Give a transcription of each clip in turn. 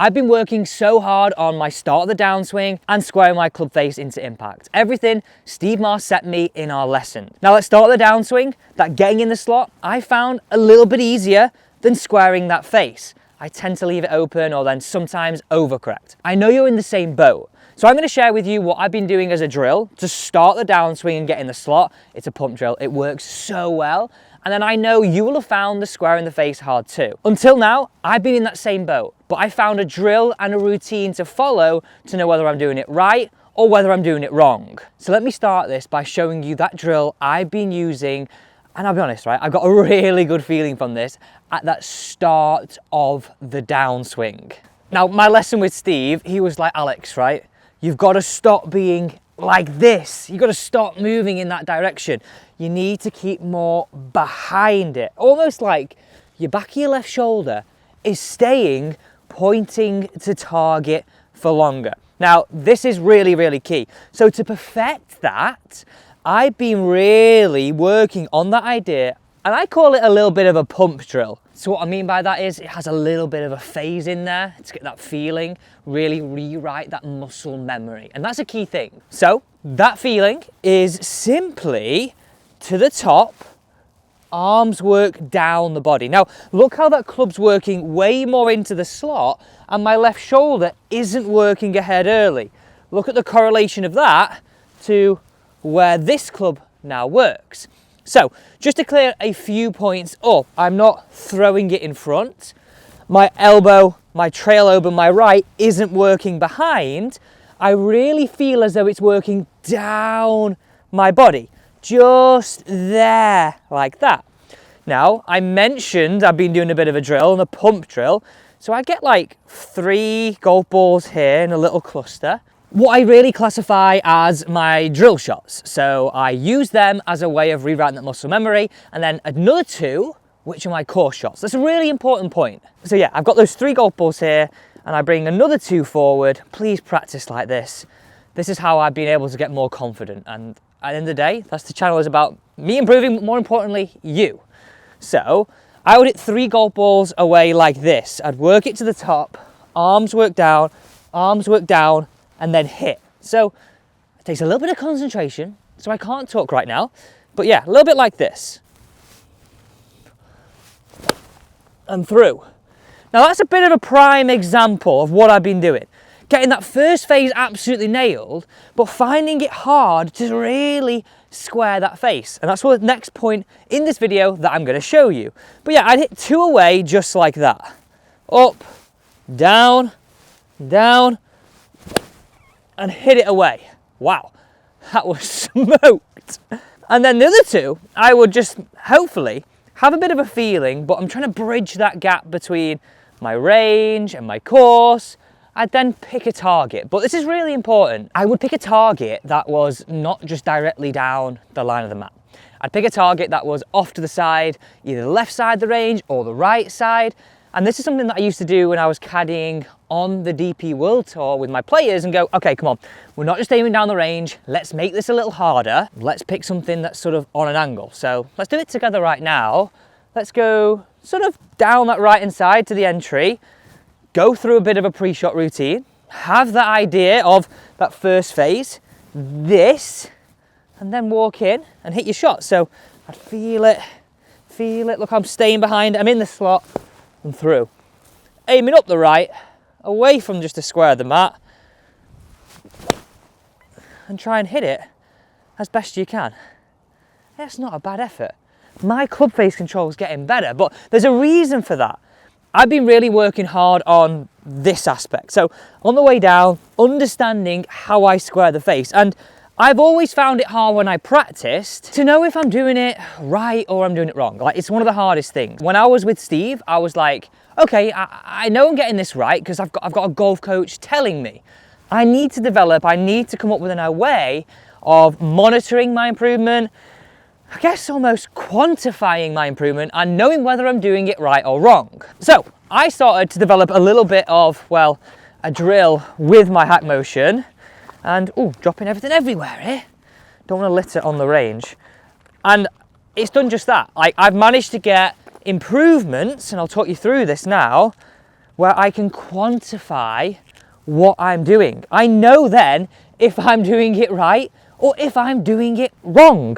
I've been working so hard on my start of the downswing and squaring my club face into impact. Everything Steve Mars set me in our lesson. Now let's start the downswing. That getting in the slot, I found a little bit easier than squaring that face. I tend to leave it open or then sometimes overcorrect. I know you're in the same boat. So I'm going to share with you what I've been doing as a drill to start the downswing and get in the slot. It's a pump drill. It works so well. And then I know you will have found the square in the face hard too. Until now, I've been in that same boat, but I found a drill and a routine to follow to know whether I'm doing it right or whether I'm doing it wrong. So let me start this by showing you that drill I've been using. And I'll be honest, right? I got a really good feeling from this at that start of the downswing. Now, my lesson with Steve, he was like, Alex, right? You've got to stop being like this. You've got to stop moving in that direction. You need to keep more behind it. Almost like your back of your left shoulder is staying pointing to target for longer. Now, this is really, really key. So to perfect that, I've been really working on that idea, and I call it a little bit of a pump drill. So what I mean by that is it has a little bit of a phase in there to get that feeling, really rewrite that muscle memory. And that's a key thing. So that feeling is simply to the top, arms work down the body. Now, look how that club's working way more into the slot and my left shoulder isn't working ahead early. Look at the correlation of that to where this club now works. So, just to clear a few points up, I'm not throwing it in front. My elbow, my trail over my right isn't working behind. I really feel as though it's working down my body, just there, like that. Now, I mentioned I've been doing a bit of a drill, and a pump drill, so I get like 3 golf balls here in a little cluster. What I really classify as my drill shots. So I use them as a way of rewriting that muscle memory, and then another 2, which are my core shots. That's a really important point. So yeah, I've got those 3 golf balls here, and I bring another 2 forward. Please practice like this. This is how I've been able to get more confident. And at the end of the day, that's the channel is about me improving, but more importantly, you. So I would hit 3 golf balls away like this. I'd work it to the top, arms work down, and then hit. So it takes a little bit of concentration, so I can't talk right now, but yeah, a little bit like this. And through. Now that's a bit of a prime example of what I've been doing. Getting that first phase absolutely nailed, but finding it hard to really square that face. And that's what the next point in this video that I'm gonna show you. But yeah, I'd hit 2 away just like that. Up, down, down, and hit it away. Wow, that was smoked. And then the other 2, I would just hopefully have a bit of a feeling, but I'm trying to bridge that gap between my range and my course. I'd then pick a target, but this is really important. I would pick a target that was not just directly down the line of the mat. I'd pick a target that was off to the side, either the left side of the range or the right side. And this is something that I used to do when I was caddying on the DP World Tour with my players and go, okay, come on, we're not just aiming down the range, let's make this a little harder. Let's pick something that's sort of on an angle. So let's do it together right now. Let's go sort of down that right hand side to the entry, go through a bit of a pre-shot routine, have that idea of that first phase, this, and then walk in and hit your shot. So I'd feel it, look, I'm staying behind, I'm in the slot, and through. Aiming up the right, away from just the square of the mat, and try and hit it as best you can. That's not a bad effort. My club face control is getting better, but there's a reason for that. I've been really working hard on this aspect. So on the way down, understanding how I square the face. And I've always found it hard when I practiced to know if I'm doing it right or I'm doing it wrong. Like, it's one of the hardest things. When I was with Steve, I was like, okay, I know I'm getting this right because I've got a golf coach telling me. I need to develop, I need to come up with a way of monitoring my improvement, I guess almost quantifying my improvement and knowing whether I'm doing it right or wrong. So I started to develop a little bit of, well, a drill with my hack motion. And, oh, dropping everything everywhere here. Don't want to litter on the range. And it's done just that. Like, I've managed to get improvements, and I'll talk you through this now, where I can quantify what I'm doing. I know then if I'm doing it right or if I'm doing it wrong.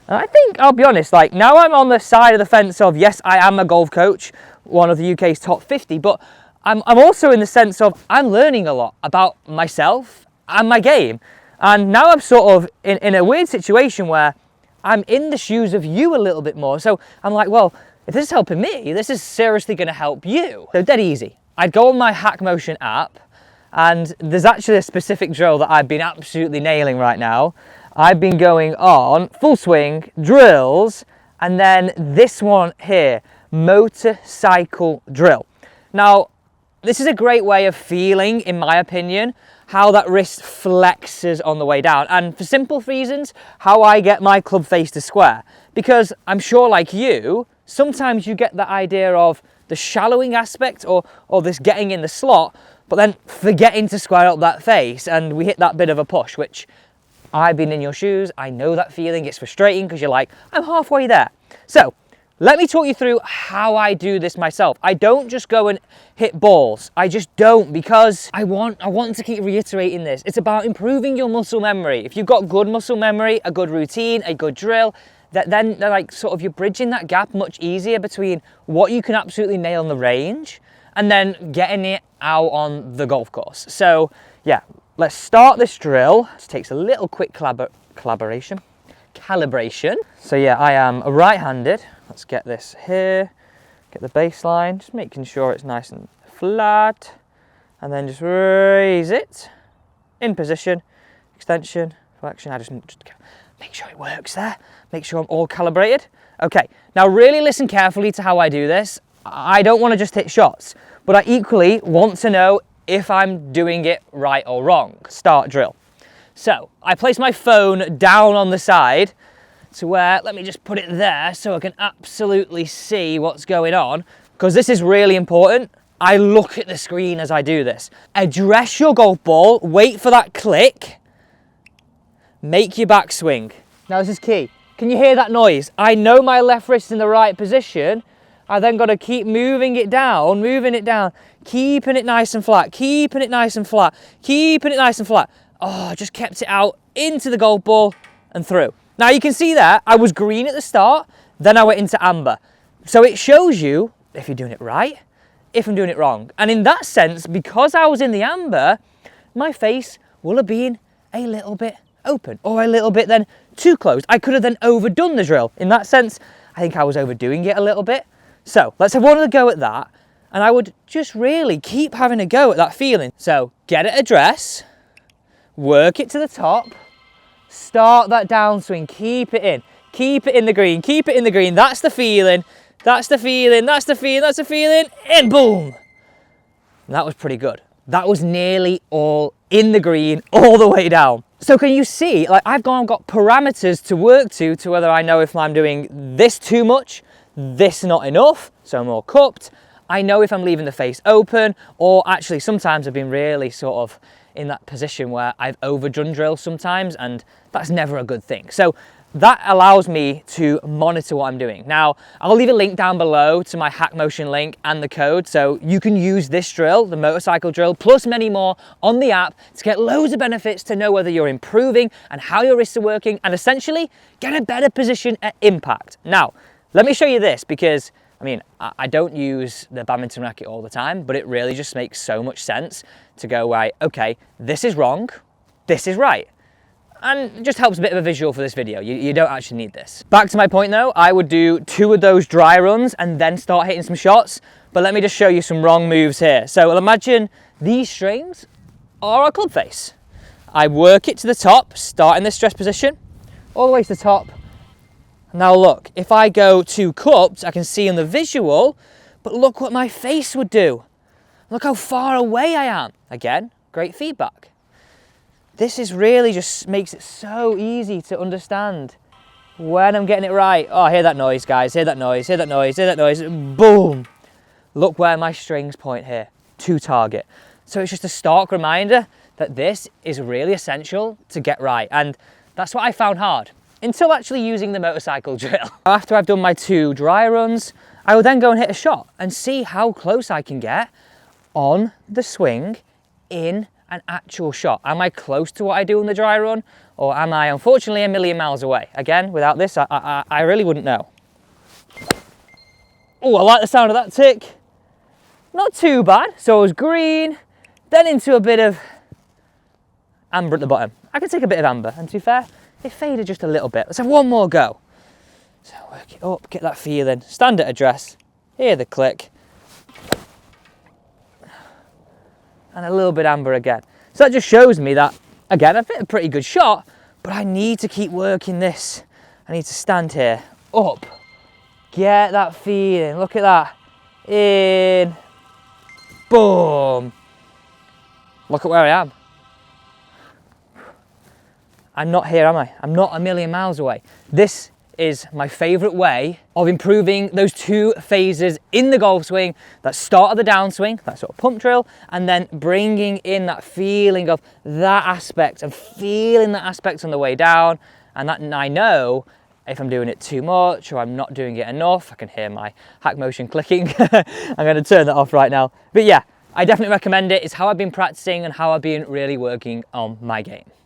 And I think, I'll be honest, like now I'm on the side of the fence of, yes, I am a golf coach, one of the UK's top 50, but I'm also in the sense of I'm learning a lot about myself and my game. And now I'm sort of in a weird situation where I'm in the shoes of you a little bit more. So I'm like, well, if this is helping me, this is seriously going to help you. So dead easy. I'd go on my Hack Motion app, and there's actually a specific drill that I've been absolutely nailing right now. I've been going on full swing, drills, and then this one here, motorcycle drill. Now, this is a great way of feeling, in my opinion, how that wrist flexes on the way down. And for simple reasons, how I get my club face to square. Because I'm sure like you, sometimes you get the idea of the shallowing aspect or this getting in the slot, but then forgetting to square up that face, and we hit that bit of a push, which I've been in your shoes. I know that feeling. It's frustrating because you're like, I'm halfway there. So let me talk you through how I do this myself. I don't just go and hit balls. I just don't, because I want to keep reiterating this. It's about improving your muscle memory. If you've got good muscle memory, a good routine, a good drill, then like sort of you're bridging that gap much easier between what you can absolutely nail on the range and then getting it out on the golf course. So yeah, let's start this drill. It takes a little quick calibration. So yeah, I am right-handed. Let's get this here, get the baseline, just making sure it's nice and flat, and then just raise it in position, extension, flexion. I just make sure it works there, make sure I'm all calibrated. Okay, now really listen carefully to how I do this. I don't want to just hit shots, but I equally want to know if I'm doing it right or wrong. Start drill. So I place my phone down on the side to where, let me just put it there so I can absolutely see what's going on, because this is really important. I look at the screen as I do this. Address your golf ball, wait for that click, make your backswing. Now this is key. Can you hear that noise? I know my left wrist in the right position. I then got to keep moving it down, keeping it nice and flat, keeping it nice and flat, keeping it nice and flat. Oh, I just kept it out into the golf ball and through. Now you can see there, I was green at the start, then I went into amber. So it shows you if you're doing it right, if I'm doing it wrong. And in that sense, because I was in the amber, my face will have been a little bit open or a little bit then too closed. I could have then overdone the drill. In that sense, I think I was overdoing it a little bit. So let's have one other go at that. And I would just really keep having a go at that feeling. So get it address, work it to the top, start that downswing, keep it in the green, keep it in the green. That's the feeling, that's the feeling, that's the feeling, that's the feeling, and boom. And that was pretty good. That was nearly all in the green, all the way down. So can you see, like I've got parameters to work to whether I know if I'm doing this too much, this not enough, so I'm more cupped. I know if I'm leaving the face open, or actually sometimes I've been really sort of in that position where I've overdone drills sometimes, and that's never a good thing. So that allows me to monitor what I'm doing. Now, I'll leave a link down below to my Hack Motion link and the code, so you can use this drill, the motorcycle drill, plus many more on the app to get loads of benefits to know whether you're improving and how your wrists are working, and essentially get a better position at impact. Now, let me show you this, because I mean, I don't use the badminton racket all the time, but it really just makes so much sense to go, right, okay, this is wrong, this is right. And it just helps a bit of a visual for this video. You don't actually need this. Back to my point though, I would do 2 of those dry runs and then start hitting some shots. But let me just show you some wrong moves here. So imagine these strings are our club face. I work it to the top, start in this stress position, all the way to the top. Now look, if I go too cupped, I can see in the visual, but look what my face would do. Look how far away I am. Again, great feedback. This is really just makes it so easy to understand when I'm getting it right. Oh, hear that noise, guys, hear that noise, hear that noise, hear that noise, boom. Look where my strings point here, to target. So it's just a stark reminder that this is really essential to get right. And that's what I found hard, until actually using the motorcycle drill. After I've done my 2 dry runs, I will then go and hit a shot and see how close I can get on the swing in an actual shot? Am I close to what I do on the dry run, or am I unfortunately a million miles away? Again, without this, I really wouldn't know. Oh, I like the sound of that tick. Not too bad. So it was green, then into a bit of amber at the bottom. I could take a bit of amber, and to be fair, it faded just a little bit. Let's have one more go. So work it up, get that feeling. Stand at address, hear the click. And a little bit amber again. So that just shows me that, again, I've hit a pretty good shot, but I need to keep working this. I need to stand here, up, get that feeling, look at that, in, boom. Look at where I am. I'm not here, am I? I'm not a million miles away. This is my favourite way of improving those two phases in the golf swing, that start of the downswing, that sort of pump drill, and then bringing in that feeling of that aspect and feeling that aspect on the way down. And that I know if I'm doing it too much or I'm not doing it enough. I can hear my hack motion clicking. I'm going to turn that off right now. But yeah, I definitely recommend it. It's how I've been practicing and how I've been really working on my game.